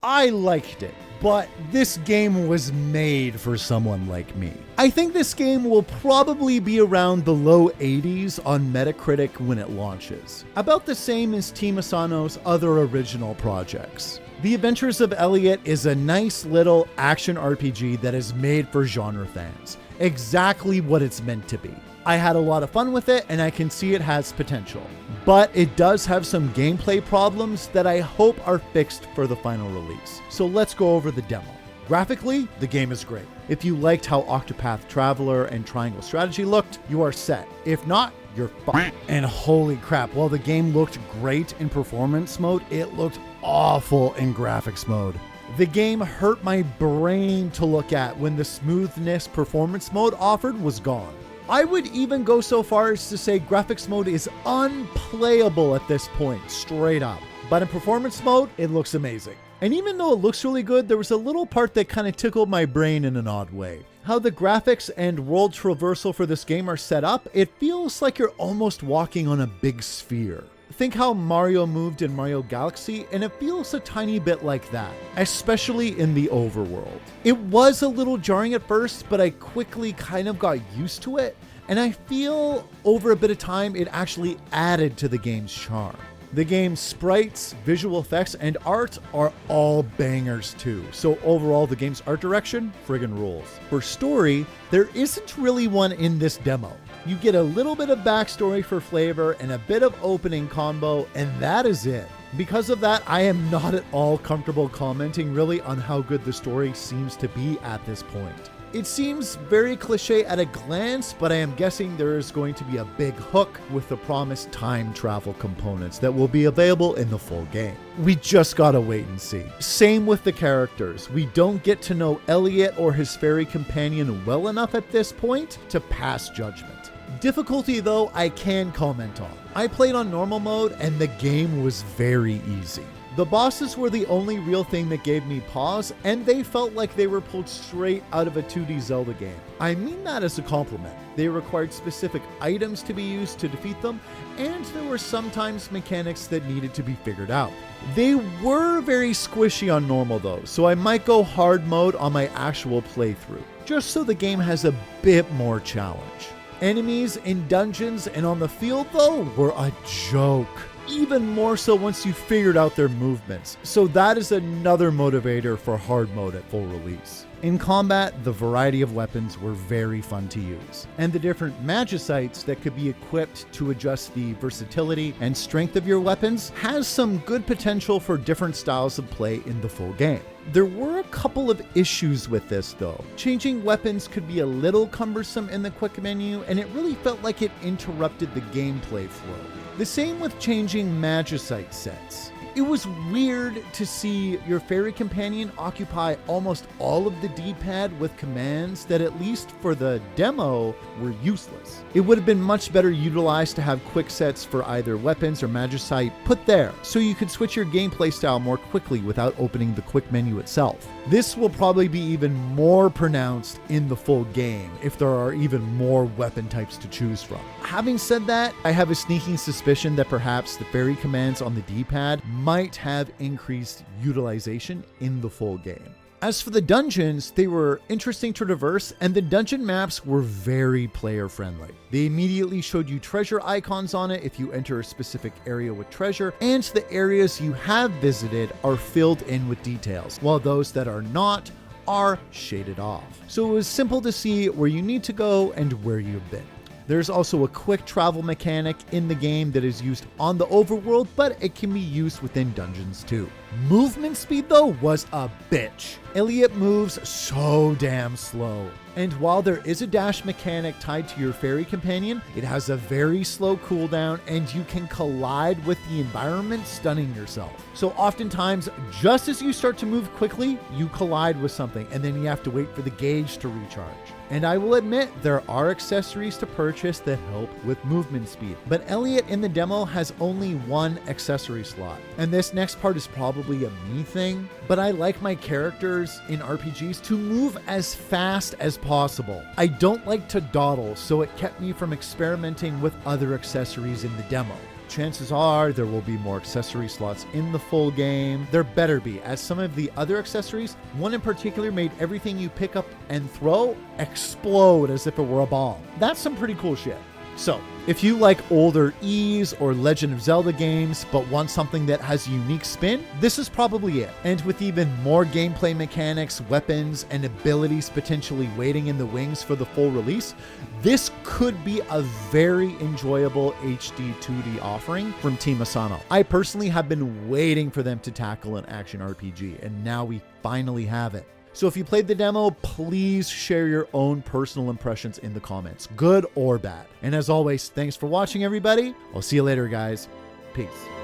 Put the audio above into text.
I liked it, but this game was made for someone like me. I think this game will probably be around the low 80s on Metacritic when it launches, about the same as Team Asano's other original projects. The Adventures of Elliot is a nice little action RPG that is made for genre fans, exactly what it's meant to be. I had a lot of fun with it, and I can see it has potential. But it does have some gameplay problems that I hope are fixed for the final release. So let's go over the demo. Graphically, the game is great. If you liked how Octopath Traveler and Triangle Strategy looked, you are set. If not, you're fucked. And holy crap, while the game looked great in performance mode, it looked awful in graphics mode. The game hurt my brain to look at when the smoothness performance mode offered was gone. I would even go so far as to say graphics mode is unplayable at this point, straight up. But in performance mode, it looks amazing. And even though it looks really good, there was a little part that kind of tickled my brain in an odd way. How the graphics and world traversal for this game are set up, it feels like you're almost walking on a big sphere. Think how Mario moved in Mario Galaxy, and it feels a tiny bit like that, especially in the overworld. It was a little jarring at first, but I quickly kind of got used to it, and I feel over a bit of time it actually added to the game's charm. The game's sprites, visual effects, and art are all bangers too, so overall the game's art direction friggin' rules. For story, there isn't really one in this demo. You get a little bit of backstory for flavor and a bit of opening combo, and that is it. Because of that, I am not at all comfortable commenting really on how good the story seems to be at this point. It seems very cliche at a glance, but I am guessing there is going to be a big hook with the promised time travel components that will be available in the full game. We just gotta wait and see. Same with the characters. We don't get to know Elliot or his fairy companion well enough at this point to pass judgment. Difficulty though, I can comment on. I played on normal mode and the game was very easy. The bosses were the only real thing that gave me pause, and they felt like they were pulled straight out of a 2D Zelda game. I mean that as a compliment. They required specific items to be used to defeat them, and there were sometimes mechanics that needed to be figured out. They were very squishy on normal though, so I might go hard mode on my actual playthrough, just so the game has a bit more challenge. Enemies in dungeons and on the field though were a joke. Even more so once you figured out their movements. So that is another motivator for hard mode at full release. In combat, the variety of weapons were very fun to use, and the different magicites that could be equipped to adjust the versatility and strength of your weapons has some good potential for different styles of play in the full game. There were a couple of issues with this though. Changing weapons could be a little cumbersome in the quick menu, and it really felt like it interrupted the gameplay flow. The same with changing magicite sets. It was weird to see your fairy companion occupy almost all of the D-pad with commands that, at least for the demo, were useless. It would have been much better utilized to have quick sets for either weapons or magicite put there, so you could switch your gameplay style more quickly without opening the quick menu itself. This will probably be even more pronounced in the full game if there are even more weapon types to choose from. Having said that, I have a sneaking suspicion that perhaps the fairy commands on the D-pad might have increased utilization in the full game. As for the dungeons, they were interesting to traverse, and the dungeon maps were very player friendly. They immediately showed you treasure icons on it if you enter a specific area with treasure, and the areas you have visited are filled in with details, while those that are not are shaded off. So it was simple to see where you need to go and where you've been. There's also a quick travel mechanic in the game that is used on the overworld, but it can be used within dungeons too. Movement speed though was a bitch. Elliot moves so damn slow. And while there is a dash mechanic tied to your fairy companion, it has a very slow cooldown and you can collide with the environment, stunning yourself. So oftentimes, just as you start to move quickly, you collide with something and then you have to wait for the gauge to recharge. And I will admit, there are accessories to purchase that help with movement speed, but Elliot in the demo has only one accessory slot. And this next part is probably a me thing, but I like my characters in RPGs to move as fast as possible. I don't like to dawdle, so it kept me from experimenting with other accessories in the demo. Chances are there will be more accessory slots in the full game. There better be, as some of the other accessories, one in particular made everything you pick up and throw explode as if it were a bomb. That's some pretty cool shit. So, if you like older Ys or Legend of Zelda games, but want something that has a unique spin, this is probably it. And with even more gameplay mechanics, weapons, and abilities potentially waiting in the wings for the full release, this could be a very enjoyable HD-2D offering from Team Asano. I personally have been waiting for them to tackle an action RPG, and now we finally have it. So if you played the demo, please share your own personal impressions in the comments, good or bad. And as always, thanks for watching, everybody. I'll see you later, guys. Peace.